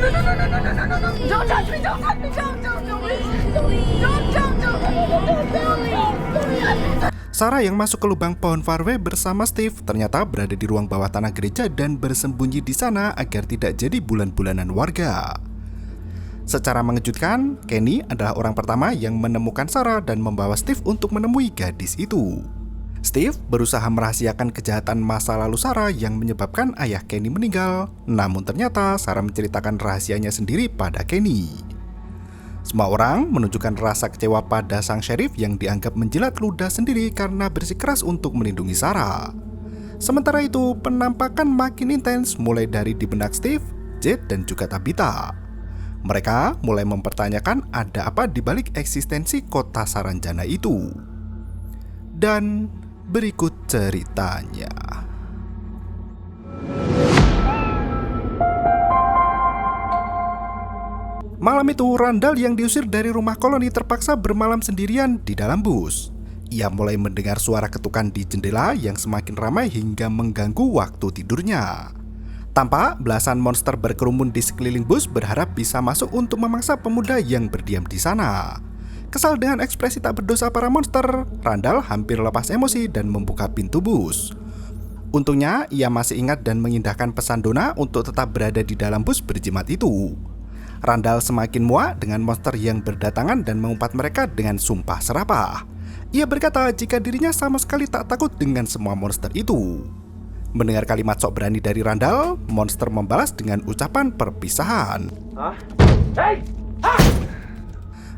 Don't touch me! Don't touch me! Don't! Sarah yang masuk ke lubang pohon Farway bersama Steve ternyata berada di ruang bawah tanah gereja dan bersembunyi di sana agar tidak jadi bulan-bulanan warga. Secara mengejutkan, Kenny adalah orang pertama yang menemukan Sarah dan membawa Steve untuk menemui gadis itu. Steve berusaha merahasiakan kejahatan masa lalu Sarah yang menyebabkan ayah Kenny meninggal, namun ternyata Sarah menceritakan rahasianya sendiri pada Kenny. Semua orang menunjukkan rasa kecewa pada sang sheriff yang dianggap menjilat ludah sendiri karena bersikeras untuk melindungi Sarah. Sementara itu, penampakan makin intens mulai dari di benak Steve, Jade, dan juga Tabitha. Mereka mulai mempertanyakan ada apa di balik eksistensi kota Saranjana itu. Dan berikut ceritanya. Malam itu, Randall yang diusir dari rumah koloni terpaksa bermalam sendirian di dalam bus. Ia mulai mendengar suara ketukan di jendela yang semakin ramai hingga mengganggu waktu tidurnya. Tampak belasan monster berkerumun di sekeliling bus berharap bisa masuk untuk memangsa pemuda yang berdiam di sana. Kesal dengan ekspresi tak berdosa para monster, Randall hampir lepas emosi dan membuka pintu bus. Untungnya, ia masih ingat dan mengindahkan pesan Donna untuk tetap berada di dalam bus berjimat itu. Randall semakin muak dengan monster yang berdatangan dan mengumpat mereka dengan sumpah serapah. Ia berkata jika dirinya sama sekali tak takut dengan semua monster itu. Mendengar kalimat sok berani dari Randall, monster membalas dengan ucapan perpisahan.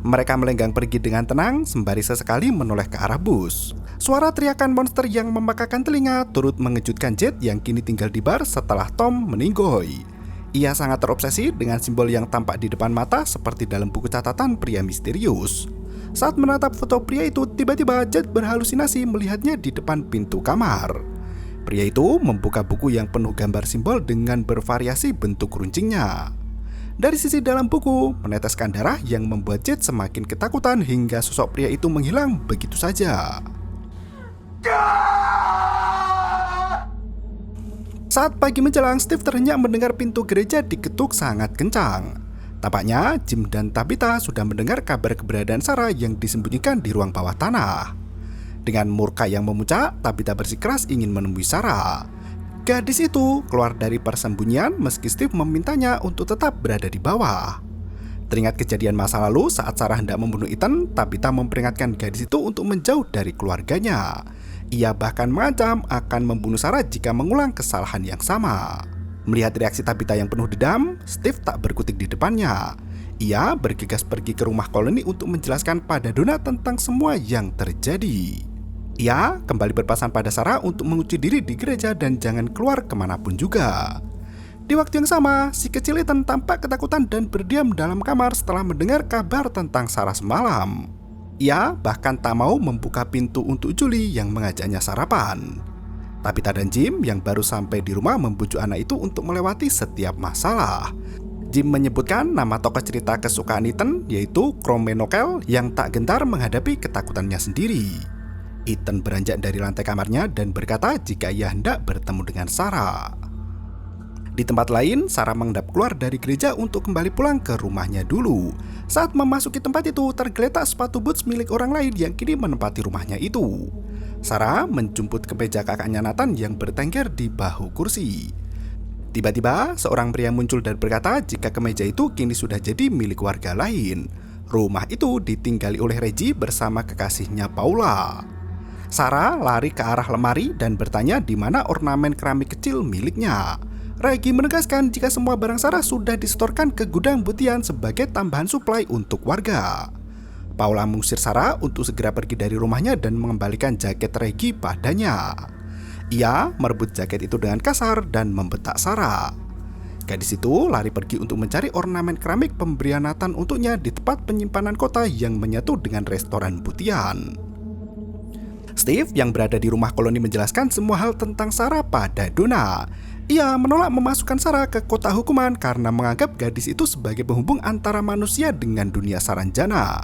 Mereka melenggang pergi dengan tenang sembari sesekali menoleh ke arah bus. Suara teriakan monster yang memakakan telinga turut mengejutkan Jade yang kini tinggal di bar setelah Tom meninggoy. Ia sangat terobsesi dengan simbol yang tampak di depan mata seperti dalam buku catatan pria misterius. Saat menatap foto pria itu, tiba-tiba Jade berhalusinasi melihatnya di depan pintu kamar. Pria itu membuka buku yang penuh gambar simbol dengan bervariasi bentuk runcingnya. Dari sisi dalam buku, meneteskan darah yang membuat Jade semakin ketakutan hingga sosok pria itu menghilang begitu saja. Saat pagi menjelang, Steve terhenyak mendengar pintu gereja diketuk sangat kencang. Tampaknya Jim dan Tabitha sudah mendengar kabar keberadaan Sarah yang disembunyikan di ruang bawah tanah. Dengan murka yang memuncak, Tabitha bersikeras ingin menemui Sarah. Gadis itu keluar dari persembunyian meski Steve memintanya untuk tetap berada di bawah. Teringat kejadian masa lalu saat Sarah hendak membunuh Ethan, Tabitha memperingatkan gadis itu untuk menjauh dari keluarganya. Ia bahkan mengancam akan membunuh Sarah jika mengulang kesalahan yang sama. Melihat reaksi Tabitha yang penuh dendam, Steve tak berkutik di depannya. Ia bergegas pergi ke rumah koloni untuk menjelaskan pada Donna tentang semua yang terjadi. Ia kembali berpesan pada Sarah untuk mengunci diri di gereja dan jangan keluar kemanapun juga. Di waktu yang sama, si kecil Ethan tampak ketakutan dan berdiam dalam kamar setelah mendengar kabar tentang Sarah semalam. Ia bahkan tak mau membuka pintu untuk Julie yang mengajaknya sarapan. Tabitha dan Jim yang baru sampai di rumah membujuk anak itu untuk melewati setiap masalah. Jim menyebutkan nama tokoh cerita kesukaan Ethan, yaitu Kromenokel yang tak gentar menghadapi ketakutannya sendiri. Ethan beranjak dari lantai kamarnya dan berkata jika ia hendak bertemu dengan Sarah. Di tempat lain, Sarah mengendap keluar dari gereja untuk kembali pulang ke rumahnya dulu. Saat memasuki tempat itu, tergeletak sepatu boots milik orang lain yang kini menempati rumahnya itu. Sarah menjemput kemeja kakaknya Nathan yang bertengger di bahu kursi. Tiba-tiba, seorang pria muncul dan berkata jika kemeja itu kini sudah jadi milik warga lain. Rumah itu ditinggali oleh Reggie bersama kekasihnya Paula. Sarah lari ke arah lemari dan bertanya di mana ornamen keramik kecil miliknya. Reggie menegaskan jika semua barang Sarah sudah disetorkan ke gudang butian sebagai tambahan suplai untuk warga. Paula mengusir Sarah untuk segera pergi dari rumahnya dan mengembalikan jaket Reggie padanya. Ia merebut jaket itu dengan kasar dan membentak Sarah. Gadis itu lari pergi untuk mencari ornamen keramik pemberian Nathan untuknya di tempat penyimpanan kota yang menyatu dengan restoran butian. Steve yang berada di rumah koloni menjelaskan semua hal tentang Sarah pada Donna. Ia menolak memasukkan Sarah ke kota hukuman karena menganggap gadis itu sebagai penghubung antara manusia dengan dunia Saranjana.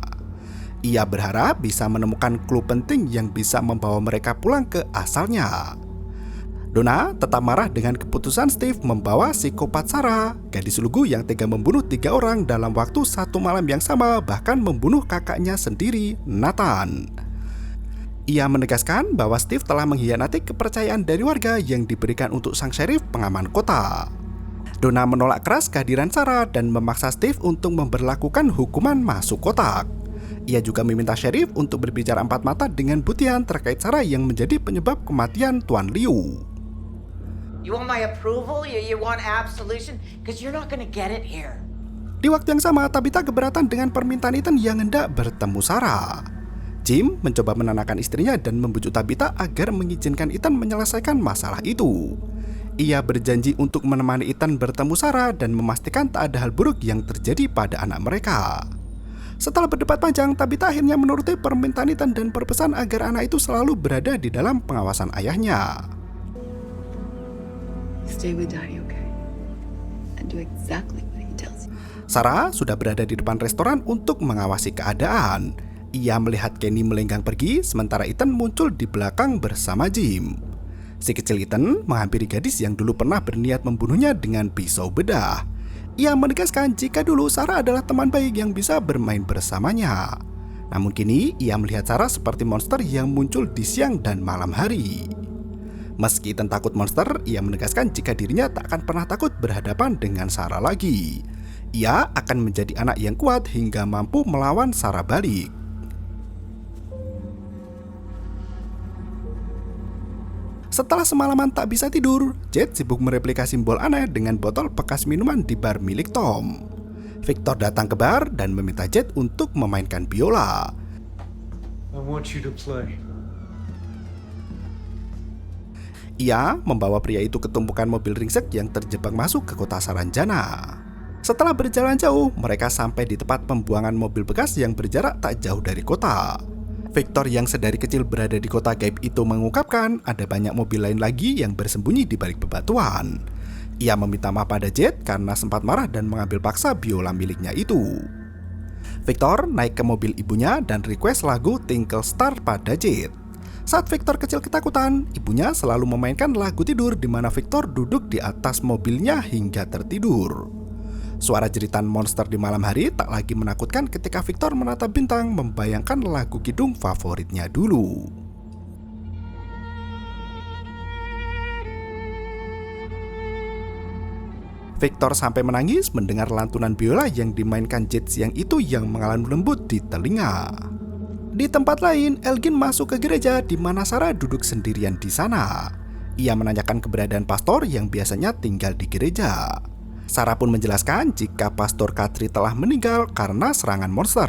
Ia berharap bisa menemukan clue penting yang bisa membawa mereka pulang ke asalnya. Donna tetap marah dengan keputusan Steve membawa psikopat Sarah, gadis lugu yang tega membunuh 3 orang dalam waktu satu malam yang sama, bahkan membunuh kakaknya sendiri, Nathan. Ia menegaskan bahwa Steve telah mengkhianati kepercayaan dari warga yang diberikan untuk sang sheriff pengaman kota. Donna menolak keras kehadiran Sarah dan memaksa Steve untuk memberlakukan hukuman masuk kotak. Ia juga meminta sheriff untuk berbicara empat mata dengan Butian terkait Sarah yang menjadi penyebab kematian Tuan Liu. You want my approval? You want absolution? Because you're not gonna get it here. Di waktu yang sama, Tabitha keberatan dengan permintaan Ethan yang hendak bertemu Sarah. Jim mencoba menenangkan istrinya dan membujuk Tabitha agar mengizinkan Ethan menyelesaikan masalah itu. Ia berjanji untuk menemani Ethan bertemu Sarah dan memastikan tak ada hal buruk yang terjadi pada anak mereka. Setelah berdebat panjang, Tabitha akhirnya menuruti permintaan Ethan dan berpesan agar anak itu selalu berada di dalam pengawasan ayahnya. Stay with Daddy, okay? And do exactly what he tells you. Sarah sudah berada di depan restoran untuk mengawasi keadaan. Ia melihat Kenny melenggang pergi, sementara Ethan muncul di belakang bersama Jim. Si kecil Ethan menghampiri gadis yang dulu pernah berniat membunuhnya dengan pisau bedah. Ia menegaskan jika dulu Sarah adalah teman baik yang bisa bermain bersamanya. Namun kini ia melihat Sarah seperti monster yang muncul di siang dan malam hari. Meski Ethan takut monster, ia menegaskan jika dirinya tak akan pernah takut berhadapan dengan Sarah lagi. Ia akan menjadi anak yang kuat hingga mampu melawan Sarah balik. Setelah semalaman tak bisa tidur, Jade sibuk mereplika simbol aneh dengan botol bekas minuman di bar milik Tom. Victor datang ke bar dan meminta Jade untuk memainkan biola. I want you to play. Ia membawa pria itu ke tumpukan mobil ringsek yang terjebak masuk ke kota Saranjana. Setelah berjalan jauh, mereka sampai di tempat pembuangan mobil bekas yang berjarak tak jauh dari kota. Victor yang sedari kecil berada di kota gaib itu mengungkapkan ada banyak mobil lain lagi yang bersembunyi di balik bebatuan. Ia meminta maaf pada Jade karena sempat marah dan mengambil paksa biola miliknya itu. Victor naik ke mobil ibunya dan request lagu Twinkle Star pada Jade. Saat Victor kecil ketakutan, ibunya selalu memainkan lagu tidur di mana Victor duduk di atas mobilnya hingga tertidur. Suara jeritan monster di malam hari tak lagi menakutkan ketika Victor menatap bintang membayangkan lagu kidung favoritnya dulu. Victor sampai menangis mendengar lantunan biola yang dimainkan Jade siang itu yang mengalun lembut di telinga. Di tempat lain, Elgin masuk ke gereja di mana Sarah duduk sendirian di sana. Ia menanyakan keberadaan pastor yang biasanya tinggal di gereja. Sarah pun menjelaskan jika pastor Katri telah meninggal karena serangan monster.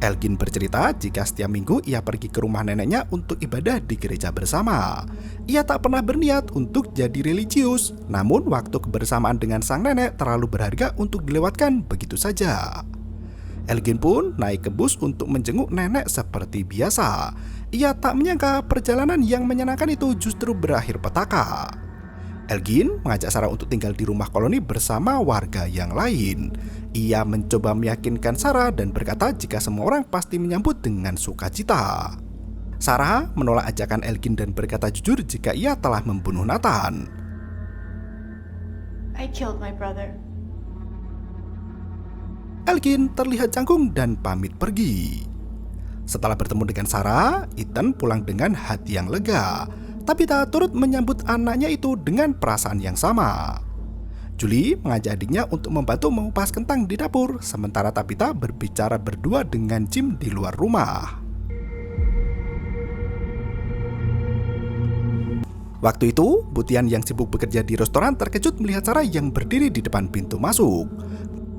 Elgin bercerita jika setiap minggu ia pergi ke rumah neneknya untuk ibadah di gereja bersama. Ia tak pernah berniat untuk jadi religius, namun waktu kebersamaan dengan sang nenek terlalu berharga untuk dilewatkan begitu saja. Elgin pun naik ke bus untuk menjenguk nenek seperti biasa. Ia tak menyangka perjalanan yang menyenangkan itu justru berakhir petaka. Elgin mengajak Sarah untuk tinggal di rumah koloni bersama warga yang lain. Ia mencoba meyakinkan Sarah dan berkata jika semua orang pasti menyambut dengan sukacita. Sarah menolak ajakan Elgin dan berkata jujur jika ia telah membunuh Nathan. I killed my brother. Elgin terlihat canggung dan pamit pergi. Setelah bertemu dengan Sarah, Ethan pulang dengan hati yang lega. Tabitha turut menyambut anaknya itu dengan perasaan yang sama. Julie mengajak adiknya untuk membantu mengupas kentang di dapur, sementara Tabitha berbicara berdua dengan Jim di luar rumah. Waktu itu, Butian yang sibuk bekerja di restoran terkejut melihat Sarah yang berdiri di depan pintu masuk.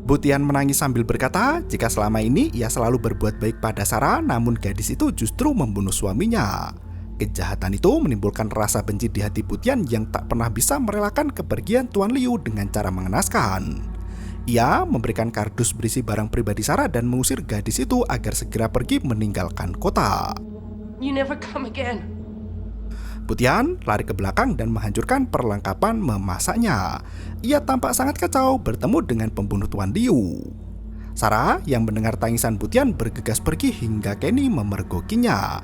Butian menangis sambil berkata jika selama ini ia selalu berbuat baik pada Sarah, namun gadis itu justru membunuh suaminya. Kejahatan itu menimbulkan rasa benci di hati Butian yang tak pernah bisa merelakan kepergian Tuan Liu dengan cara mengenaskan. Ia memberikan kardus berisi barang pribadi Sarah dan mengusir gadis itu agar segera pergi meninggalkan kota. You never come again. Butian lari ke belakang dan menghancurkan perlengkapan memasaknya. Ia tampak sangat kacau bertemu dengan pembunuh Tuan Liu. Sarah yang mendengar tangisan Butian bergegas pergi hingga Kenny memergokinya.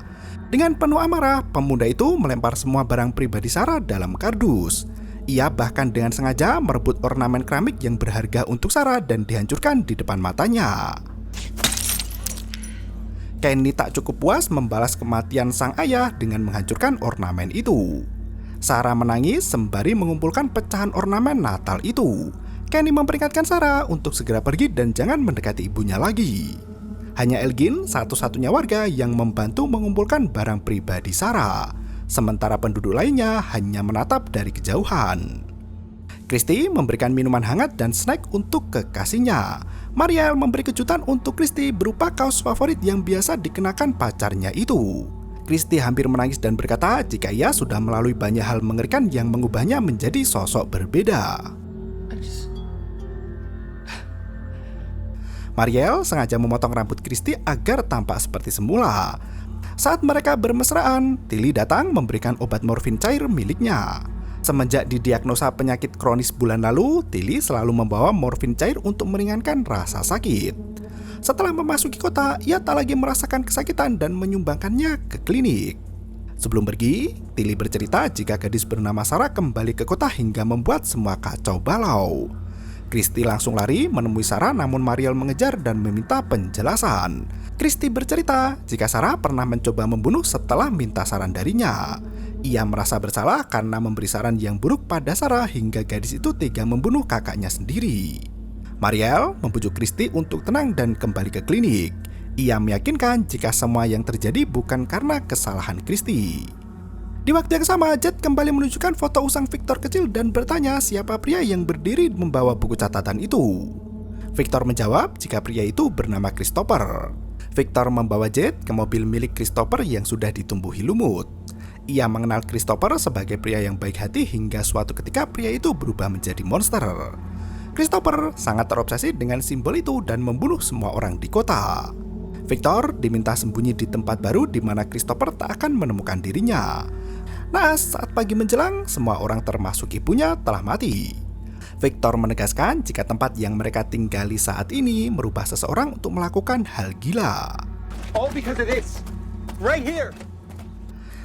Dengan penuh amarah, pemuda itu melempar semua barang pribadi Sarah dalam kardus. Ia bahkan dengan sengaja merebut ornamen keramik yang berharga untuk Sarah dan dihancurkan di depan matanya. Kenny tak cukup puas membalas kematian sang ayah dengan menghancurkan ornamen itu. Sarah menangis sembari mengumpulkan pecahan ornamen Natal itu. Kenny memperingatkan Sarah untuk segera pergi dan jangan mendekati ibunya lagi. Hanya Elgin, satu-satunya warga yang membantu mengumpulkan barang pribadi Sarah, sementara penduduk lainnya hanya menatap dari kejauhan. Christy memberikan minuman hangat dan snack untuk kekasihnya. Mariel memberi kejutan untuk Christy berupa kaos favorit yang biasa dikenakan pacarnya itu. Christy hampir menangis dan berkata jika ia sudah melalui banyak hal mengerikan yang mengubahnya menjadi sosok berbeda. Mariel sengaja memotong rambut Christy agar tampak seperti semula. Saat mereka bermesraan, Tilly datang memberikan obat morfin cair miliknya. Semenjak didiagnosa penyakit kronis bulan lalu, Tilly selalu membawa morfin cair untuk meringankan rasa sakit. Setelah memasuki kota, ia tak lagi merasakan kesakitan dan menyumbangkannya ke klinik. Sebelum pergi, Tilly bercerita jika gadis bernama Sarah kembali ke kota hingga membuat semua kacau balau. Christy langsung lari menemui Sarah, namun Mariel mengejar dan meminta penjelasan. Christy bercerita jika Sarah pernah mencoba membunuh setelah minta saran darinya. Ia merasa bersalah karena memberi saran yang buruk pada Sarah hingga gadis itu tega membunuh kakaknya sendiri. Mariel membujuk Christy untuk tenang dan kembali ke klinik. Ia meyakinkan jika semua yang terjadi bukan karena kesalahan Christy. Di waktu yang sama, Jed kembali menunjukkan foto usang Victor kecil dan bertanya siapa pria yang berdiri membawa buku catatan itu. Victor menjawab jika pria itu bernama Christopher. Victor membawa Jed ke mobil milik Christopher yang sudah ditumbuhi lumut. Ia mengenal Christopher sebagai pria yang baik hati hingga suatu ketika pria itu berubah menjadi monster. Christopher sangat terobsesi dengan simbol itu dan membunuh semua orang di kota. Victor diminta sembunyi di tempat baru di mana Christopher tak akan menemukan dirinya. Nah, saat pagi menjelang, semua orang termasuk ibunya telah mati. Victor menegaskan jika tempat yang mereka tinggali saat ini merubah seseorang untuk melakukan hal gila. All because of this. Right here.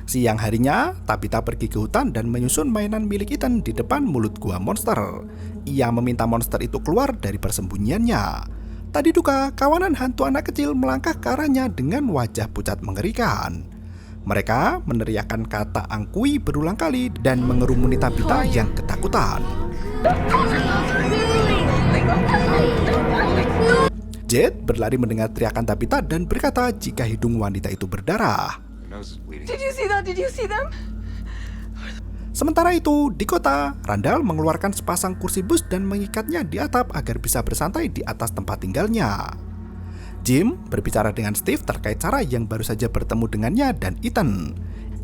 Siang harinya, Tabitha pergi ke hutan dan menyusun mainan milik Ethan di depan mulut gua monster. Ia meminta monster itu keluar dari persembunyiannya. Tadi duka, kawanan hantu anak kecil melangkah ke arahnya dengan wajah pucat mengerikan. Mereka meneriakkan kata angkui berulang kali dan mengerumuni Tabitha yang ketakutan. Jed berlari mendengar teriakan Tabitha dan berkata jika hidung wanita itu berdarah. Did you see that? Did you see them? Sementara itu, di kota, Randall mengeluarkan sepasang kursi bus dan mengikatnya di atap agar bisa bersantai di atas tempat tinggalnya. Jim berbicara dengan Steve terkait Sarah yang baru saja bertemu dengannya dan Ethan.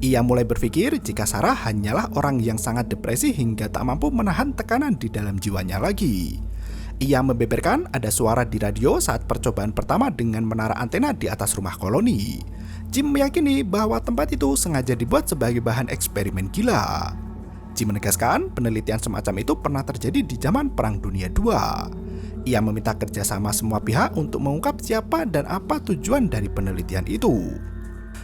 Ia mulai berpikir jika Sarah hanyalah orang yang sangat depresi hingga tak mampu menahan tekanan di dalam jiwanya lagi. Ia membeberkan ada suara di radio saat percobaan pertama dengan menara antena di atas rumah koloni. Jim meyakini bahwa tempat itu sengaja dibuat sebagai bahan eksperimen gila. Jim menegaskan penelitian semacam itu pernah terjadi di zaman Perang Dunia II. Ia meminta kerjasama semua pihak untuk mengungkap siapa dan apa tujuan dari penelitian itu.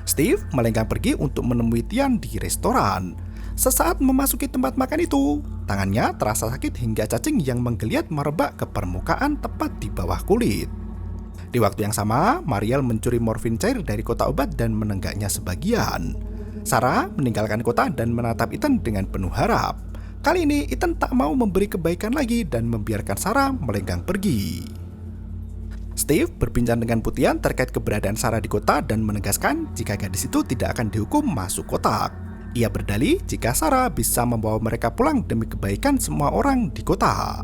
Steve melenggang pergi untuk menemui Tian di restoran. Sesaat memasuki tempat makan itu, tangannya terasa sakit hingga cacing yang menggeliat merebak ke permukaan tepat di bawah kulit. Di waktu yang sama, Mariel mencuri morfin cair dari kotak obat dan menenggaknya sebagian. Sarah meninggalkan kota dan menatap Ethan dengan penuh harap. Kali ini Ethan tak mau memberi kebaikan lagi dan membiarkan Sarah melenggang pergi. Steve berbincang dengan Putian terkait keberadaan Sarah di kota dan menegaskan jika gadis itu tidak akan dihukum masuk kotak. Ia berdalih jika Sarah bisa membawa mereka pulang demi kebaikan semua orang di kota.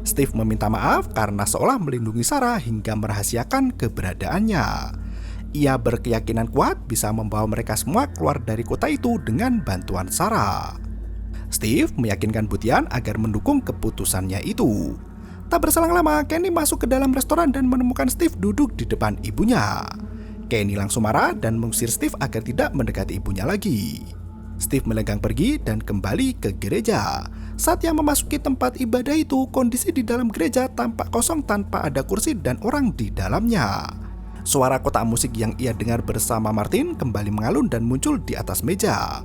Steve meminta maaf karena seolah melindungi Sarah hingga merahasiakan keberadaannya. Ia berkeyakinan kuat bisa membawa mereka semua keluar dari kota itu dengan bantuan Sarah. Steve meyakinkan Butian agar mendukung keputusannya itu. Tak berselang lama, Kenny masuk ke dalam restoran dan menemukan Steve duduk di depan ibunya. Kenny langsung marah dan mengusir Steve agar tidak mendekati ibunya lagi. Steve melenggang pergi dan kembali ke gereja. Saat ia memasuki tempat ibadah itu, kondisi di dalam gereja tampak kosong tanpa ada kursi dan orang di dalamnya. Suara kotak musik yang ia dengar bersama Martin kembali mengalun dan muncul di atas meja.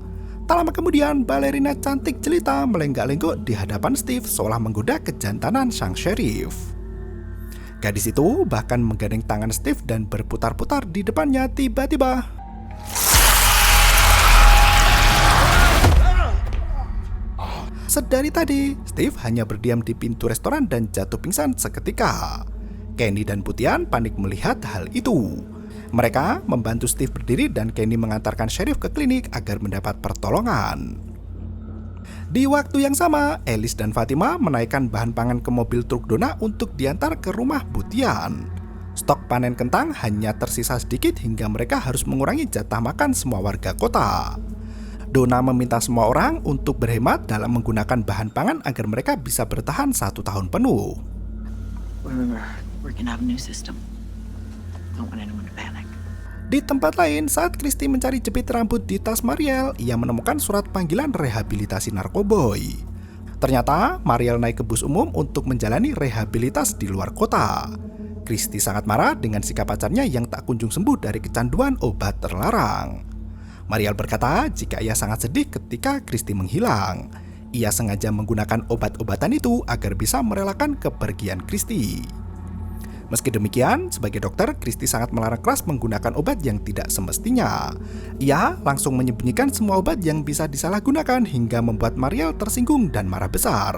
Tak lama kemudian, balerina cantik jelita melenggak-lenggok di hadapan Steve seolah menggoda kejantanan sang sheriff. Gadis itu bahkan menggandeng tangan Steve dan berputar-putar di depannya. Tiba-tiba sedari tadi, Steve hanya berdiam di pintu restoran dan jatuh pingsan seketika. Kenny dan Putian panik melihat hal itu. Mereka membantu Steve berdiri dan Kenny mengantarkan sheriff ke klinik agar mendapat pertolongan. Di waktu yang sama, Alice dan Fatima menaikkan bahan pangan ke mobil truk Donna untuk diantar ke rumah Putian. Stok panen kentang hanya tersisa sedikit hingga mereka harus mengurangi jatah makan semua warga kota. Donna meminta semua orang untuk berhemat dalam menggunakan bahan pangan agar mereka bisa bertahan 1 tahun penuh. We're working out a new system. Don't want anyone to panic. Di tempat lain, saat Christy mencari jepit rambut di tas Mariel, ia menemukan surat panggilan rehabilitasi narkoboy. Ternyata, Mariel naik ke bus umum untuk menjalani rehabilitas di luar kota. Christy sangat marah dengan sikap pacarnya yang tak kunjung sembuh dari kecanduan obat terlarang. Mariel berkata jika ia sangat sedih ketika Christy menghilang. Ia sengaja menggunakan obat-obatan itu agar bisa merelakan kepergian Christy. Meski demikian, sebagai dokter, Christy sangat melarang keras menggunakan obat yang tidak semestinya. Ia langsung menyembunyikan semua obat yang bisa disalahgunakan hingga membuat Mariel tersinggung dan marah besar.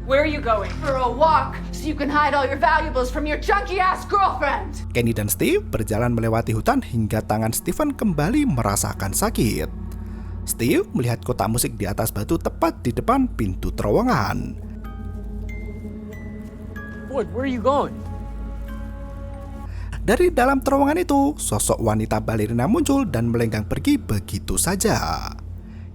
Where are you going? For a walk, so you can hide all your valuables from your junky-ass girlfriend! Kenny dan Steve berjalan melewati hutan hingga tangan Stephen kembali merasakan sakit. Steve melihat kotak musik di atas batu tepat di depan pintu terowongan. Boyd, where are you going? Dari dalam terowongan itu, sosok wanita balerina muncul dan melenggang pergi begitu saja.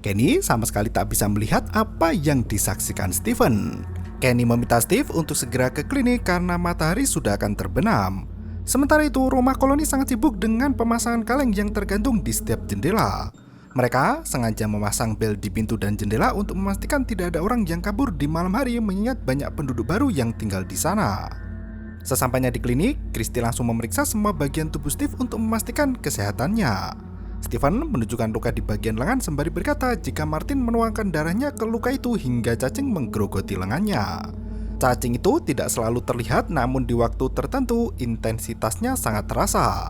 Kenny sama sekali tak bisa melihat apa yang disaksikan Stephen. Kenny meminta Steve untuk segera ke klinik karena matahari sudah akan terbenam. Sementara itu, rumah koloni sangat sibuk dengan pemasangan kaleng yang tergantung di setiap jendela. Mereka sengaja memasang bel di pintu dan jendela untuk memastikan tidak ada orang yang kabur di malam hari mengingat banyak penduduk baru yang tinggal di sana. Sesampainya di klinik, Christy langsung memeriksa semua bagian tubuh Steve untuk memastikan kesehatannya. Stephen menunjukkan luka di bagian lengan sembari berkata jika Martin menuangkan darahnya ke luka itu hingga cacing menggerogoti lengannya. Cacing itu tidak selalu terlihat, namun di waktu tertentu intensitasnya sangat terasa.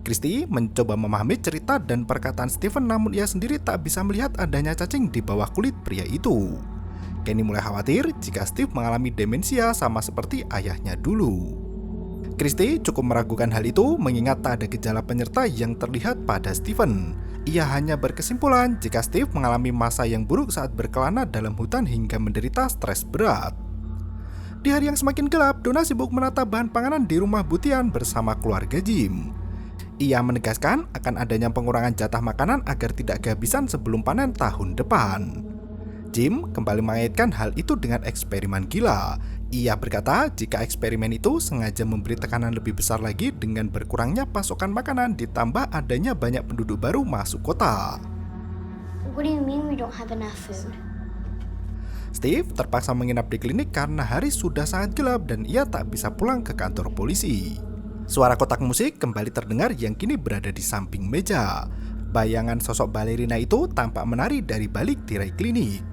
Christy mencoba memahami cerita dan perkataan Stephen, namun ia sendiri tak bisa melihat adanya cacing di bawah kulit pria itu. Kenny mulai khawatir jika Steve mengalami demensia sama seperti ayahnya dulu. Christy cukup meragukan hal itu mengingat tak ada gejala penyerta yang terlihat pada Stephen. Ia hanya berkesimpulan jika Steve mengalami masa yang buruk saat berkelana dalam hutan hingga menderita stres berat. Di hari yang semakin gelap, Donna sibuk menata bahan panganan di rumah Butian bersama keluarga Jim. Ia menegaskan akan adanya pengurangan jatah makanan agar tidak kehabisan sebelum panen tahun depan. Jim kembali mengaitkan hal itu dengan eksperimen gila. Ia berkata jika eksperimen itu sengaja memberi tekanan lebih besar lagi dengan berkurangnya pasokan makanan ditambah adanya banyak penduduk baru masuk kota. What do you mean we don't have enough food? Steve terpaksa menginap di klinik karena hari sudah sangat gelap dan ia tak bisa pulang ke kantor polisi. Suara kotak musik kembali terdengar yang kini berada di samping meja. Bayangan sosok balerina itu tampak menari dari balik tirai klinik.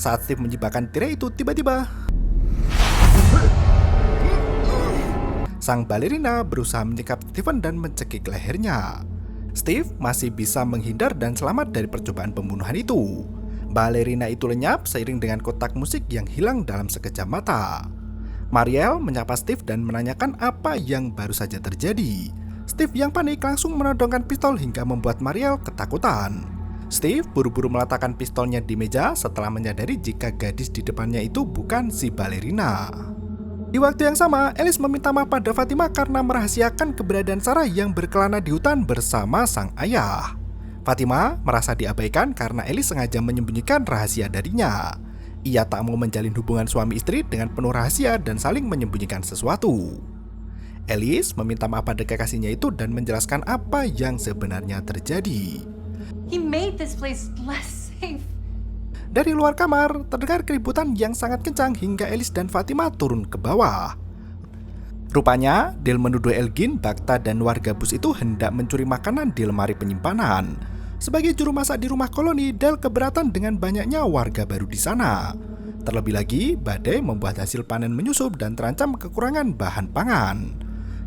Saat Steve menjebakkan tirai itu, tiba-tiba sang balerina berusaha menyekap Stephen dan mencekik lehernya. Steve masih bisa menghindar dan selamat dari percobaan pembunuhan itu. Balerina itu lenyap seiring dengan kotak musik yang hilang dalam sekejap mata. Mariel menyapa Steve dan menanyakan apa yang baru saja terjadi. Steve yang panik langsung menodongkan pistol hingga membuat Mariel ketakutan. Steve buru-buru meletakkan pistolnya di meja setelah menyadari jika gadis di depannya itu bukan si balerina. Di waktu yang sama, Alice meminta maaf pada Fatima karena merahasiakan keberadaan Sarah yang berkelana di hutan bersama sang ayah. Fatima merasa diabaikan karena Alice sengaja menyembunyikan rahasia darinya. Ia tak mau menjalin hubungan suami istri dengan penuh rahasia dan saling menyembunyikan sesuatu. Alice meminta maaf pada kekasihnya itu dan menjelaskan apa yang sebenarnya terjadi. He made this place less safe. Dari luar kamar, terdengar keributan yang sangat kencang hingga Alice dan Fatima turun ke bawah. Rupanya, Dale menuduh Elgin, Bacta, dan warga bus itu hendak mencuri makanan di lemari penyimpanan. Sebagai juru masak di rumah koloni, Dale keberatan dengan banyaknya warga baru di sana. Terlebih lagi, badai membuat hasil panen menyusut dan terancam kekurangan bahan pangan.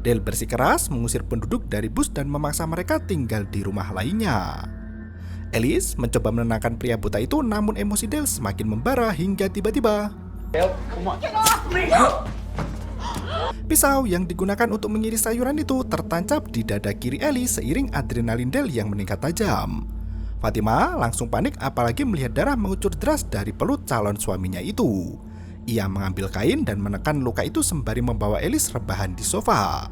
Dale bersikeras mengusir penduduk dari bus dan memaksa mereka tinggal di rumah lainnya. Alice mencoba menenangkan pria buta itu, namun emosi Dale semakin membara hingga tiba-tiba pisau yang digunakan untuk mengiris sayuran itu tertancap di dada kiri Alice seiring adrenalin Dale yang meningkat tajam. Fatima langsung panik apalagi melihat darah mengucur deras dari pelut calon suaminya itu. Ia mengambil kain dan menekan luka itu sembari membawa Alice rebahan di sofa.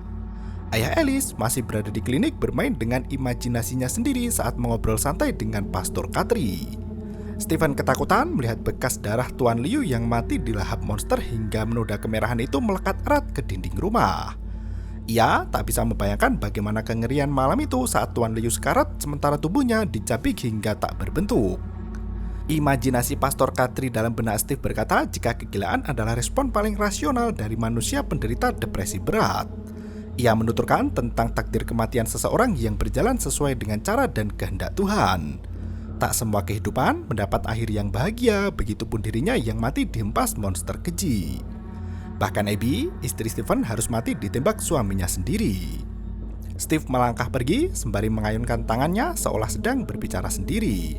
Ayah Alice masih berada di klinik bermain dengan imajinasinya sendiri saat mengobrol santai dengan Pastor Katri. Stephen ketakutan melihat bekas darah Tuan Liu yang mati dilahap monster hingga noda kemerahan itu melekat erat ke dinding rumah. Ia tak bisa membayangkan bagaimana kengerian malam itu saat Tuan Liu sekarat sementara tubuhnya dicabik hingga tak berbentuk. Imajinasi Pastor Katri dalam benak Steve berkata jika kegilaan adalah respon paling rasional dari manusia penderita depresi berat. Ia menuturkan tentang takdir kematian seseorang yang berjalan sesuai dengan cara dan kehendak Tuhan. Tak semua kehidupan mendapat akhir yang bahagia, begitupun dirinya yang mati dihempas monster keji. Bahkan Abby, istri Stephen, harus mati ditembak suaminya sendiri. Steve melangkah pergi sembari mengayunkan tangannya seolah sedang berbicara sendiri.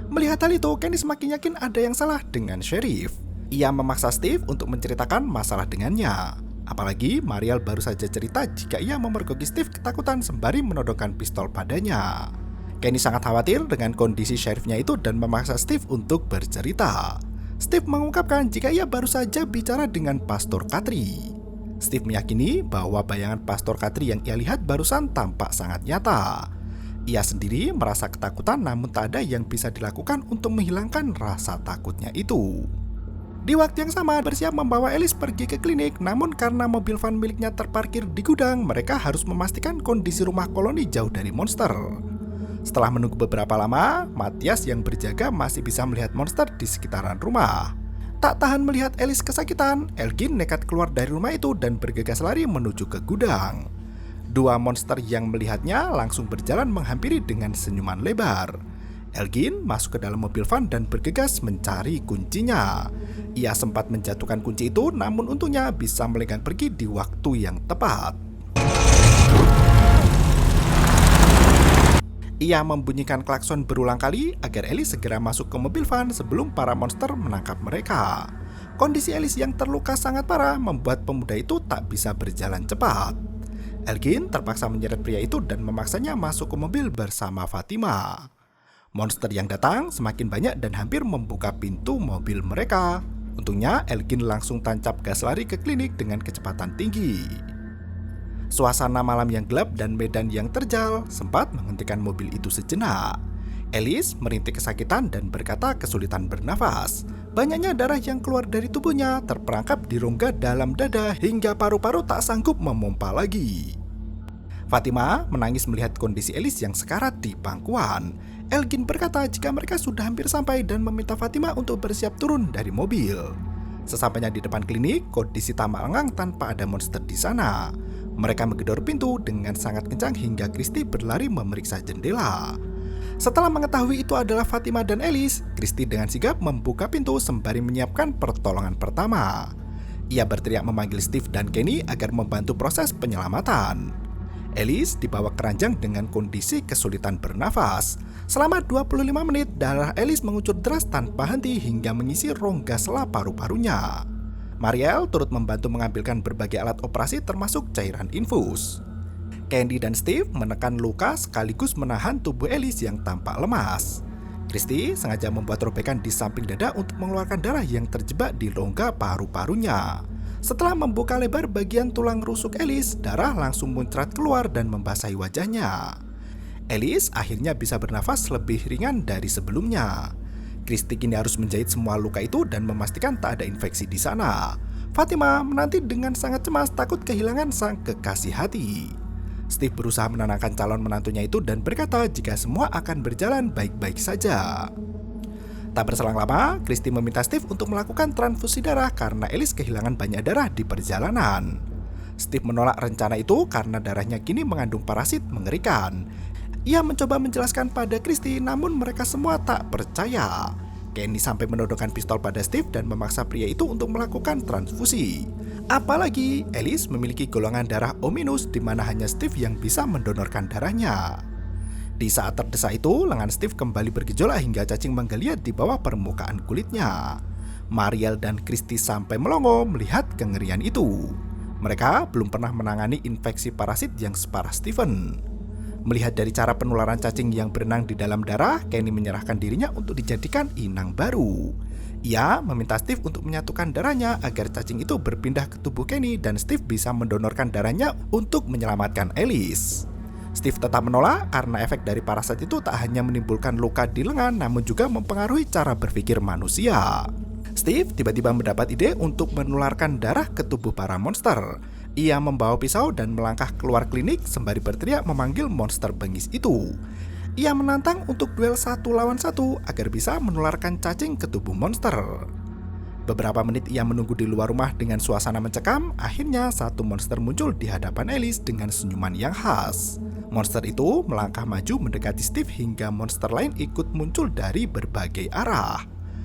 Melihat hal itu, Kenny semakin yakin ada yang salah dengan Sheriff. Ia memaksa Steve untuk menceritakan masalah dengannya. Apalagi Mariel baru saja cerita jika ia memergoki Steve ketakutan sembari menodongkan pistol padanya. Kenny sangat khawatir dengan kondisi sheriffnya itu dan memaksa Steve untuk bercerita. Steve mengungkapkan jika ia baru saja bicara dengan Pastor Katri. Steve meyakini bahwa bayangan Pastor Katri yang ia lihat barusan tampak sangat nyata. Ia sendiri merasa ketakutan namun tak ada yang bisa dilakukan untuk menghilangkan rasa takutnya itu. Di waktu yang sama, bersiap membawa Alice pergi ke klinik, namun karena mobil van miliknya terparkir di gudang, mereka harus memastikan kondisi rumah koloni jauh dari monster. Setelah menunggu beberapa lama, Matthias yang berjaga masih bisa melihat monster di sekitaran rumah. Tak tahan melihat Alice kesakitan, Elgin nekat keluar dari rumah itu dan bergegas lari menuju ke gudang. Dua monster yang melihatnya langsung berjalan menghampiri dengan senyuman lebar. Elgin masuk ke dalam mobil van dan bergegas mencari kuncinya. Ia sempat menjatuhkan kunci itu, namun untungnya bisa melenggang pergi di waktu yang tepat. Ia membunyikan klakson berulang kali agar Alice segera masuk ke mobil van sebelum para monster menangkap mereka. Kondisi Alice yang terluka sangat parah membuat pemuda itu tak bisa berjalan cepat. Elgin terpaksa menyeret pria itu dan memaksanya masuk ke mobil bersama Fatima. Monster yang datang semakin banyak dan hampir membuka pintu mobil mereka. Untungnya Elgin langsung tancap gas lari ke klinik dengan kecepatan tinggi. Suasana malam yang gelap dan medan yang terjal sempat menghentikan mobil itu sejenak. Alice merintih kesakitan dan berkata kesulitan bernafas. Banyaknya darah yang keluar dari tubuhnya terperangkap di rongga dalam dada hingga paru-paru tak sanggup memompa lagi. Fatima menangis melihat kondisi Alice yang sekarat di pangkuan. Elgin berkata jika mereka sudah hampir sampai dan meminta Fatima untuk bersiap turun dari mobil. Sesampainya di depan klinik, kondisi tampak lengang tanpa ada monster di sana. Mereka menggedor pintu dengan sangat kencang hingga Christy berlari memeriksa jendela. Setelah mengetahui itu adalah Fatima dan Alice, Christy dengan sigap membuka pintu sembari menyiapkan pertolongan pertama. Ia berteriak memanggil Steve dan Kenny agar membantu proses penyelamatan. Alice dibawa ke ranjang dengan kondisi kesulitan bernafas. Selama 25 menit, darah Alice mengucur deras tanpa henti hingga mengisi rongga sela paru-parunya. Mariel turut membantu mengambilkan berbagai alat operasi termasuk cairan infus. Candy dan Steve menekan luka sekaligus menahan tubuh Alice yang tampak lemas. Christy sengaja membuat robekan di samping dada untuk mengeluarkan darah yang terjebak di rongga paru-parunya. Setelah membuka lebar bagian tulang rusuk Alice, darah langsung muncrat keluar dan membasahi wajahnya. Alice akhirnya bisa bernafas lebih ringan dari sebelumnya. Christy kini harus menjahit semua luka itu dan memastikan tak ada infeksi di sana. Fatima menanti dengan sangat cemas takut kehilangan sang kekasih hati. Steve berusaha menenangkan calon menantunya itu dan berkata jika semua akan berjalan baik-baik saja. Tak berselang lama, Christy meminta Steve untuk melakukan transfusi darah karena Alice kehilangan banyak darah di perjalanan. Steve menolak rencana itu karena darahnya kini mengandung parasit mengerikan. Ia mencoba menjelaskan pada Christy, namun mereka semua tak percaya. Kenny sampai menodongkan pistol pada Steve dan memaksa pria itu untuk melakukan transfusi. Apalagi Alice memiliki golongan darah O- di mana hanya Steve yang bisa mendonorkan darahnya. Di saat terdesak itu, lengan Steve kembali bergejolak hingga cacing menggeliat di bawah permukaan kulitnya. Mariel dan Christy sampai melongo melihat kengerian itu. Mereka belum pernah menangani infeksi parasit yang separah Steven. Melihat dari cara penularan cacing yang berenang di dalam darah, Kenny menyerahkan dirinya untuk dijadikan inang baru. Ia meminta Steve untuk menyatukan darahnya agar cacing itu berpindah ke tubuh Kenny dan Steve bisa mendonorkan darahnya untuk menyelamatkan Alice. Steve tetap menolak karena efek dari parasit itu tak hanya menimbulkan luka di lengan namun juga mempengaruhi cara berpikir manusia. Steve tiba-tiba mendapat ide untuk menularkan darah ke tubuh para monster. Ia membawa pisau dan melangkah keluar klinik sembari berteriak memanggil monster bengis itu. Ia menantang untuk duel 1 lawan 1 agar bisa menularkan cacing ke tubuh monster. Beberapa menit ia menunggu di luar rumah dengan suasana mencekam. Akhirnya satu monster muncul di hadapan Alice dengan senyuman yang khas. Monster itu melangkah maju mendekati Steve hingga monster lain ikut muncul dari berbagai arah.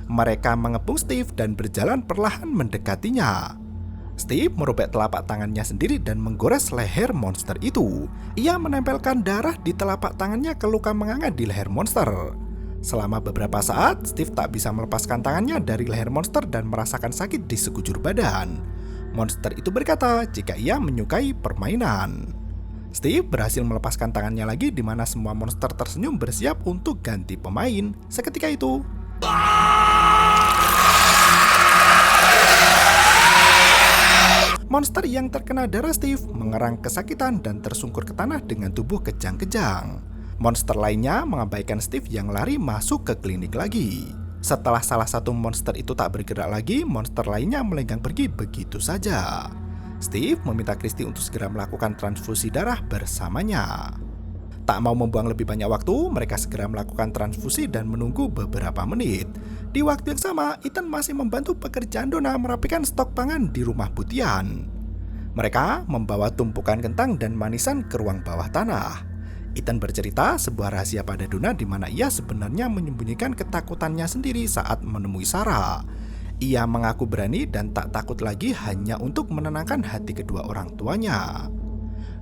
Mereka mengepung Steve dan berjalan perlahan mendekatinya. Steve merobek telapak tangannya sendiri dan menggores leher monster itu. Ia menempelkan darah di telapak tangannya ke luka menganga di leher monster. Selama beberapa saat, Steve tak bisa melepaskan tangannya dari leher monster dan merasakan sakit di sekujur badan. Monster itu berkata jika ia menyukai permainan. Steve berhasil melepaskan tangannya lagi di mana semua monster tersenyum bersiap untuk ganti pemain. Seketika itu, monster yang terkena darah Steve mengerang kesakitan dan tersungkur ke tanah dengan tubuh kejang-kejang. Monster lainnya mengabaikan Steve yang lari masuk ke klinik lagi. Setelah salah satu monster itu tak bergerak lagi, monster lainnya melenggang pergi begitu saja. Steve meminta Christy untuk segera melakukan transfusi darah bersamanya. Tak mau membuang lebih banyak waktu, mereka segera melakukan transfusi dan menunggu beberapa menit. Di waktu yang sama, Ethan masih membantu pekerjaan Donna merapikan stok pangan di rumah Butian. Mereka membawa tumpukan kentang dan manisan ke ruang bawah tanah. Ethan bercerita sebuah rahasia pada Donna di mana ia sebenarnya menyembunyikan ketakutannya sendiri saat menemui Sarah. Ia mengaku berani dan tak takut lagi hanya untuk menenangkan hati kedua orang tuanya.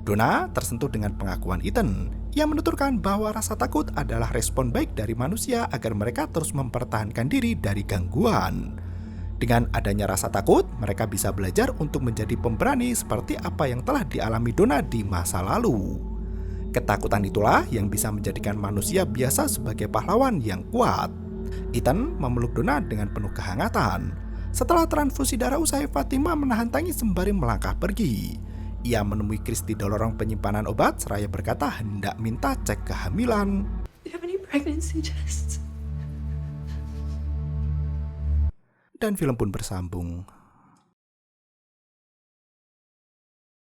Donna tersentuh dengan pengakuan Ethan. Ia menuturkan bahwa rasa takut adalah respon baik dari manusia agar mereka terus mempertahankan diri dari gangguan. Dengan adanya rasa takut, mereka bisa belajar untuk menjadi pemberani seperti apa yang telah dialami Donna di masa lalu. Ketakutan itulah yang bisa menjadikan manusia biasa sebagai pahlawan yang kuat. Ethan memeluk Donna dengan penuh kehangatan. Setelah transfusi darah usai, Fatima menahan tangis sembari melangkah pergi. Ia menemui Christy di lorong penyimpanan obat seraya berkata hendak minta cek kehamilan. Do you have any pregnancy tests? Dan film pun bersambung.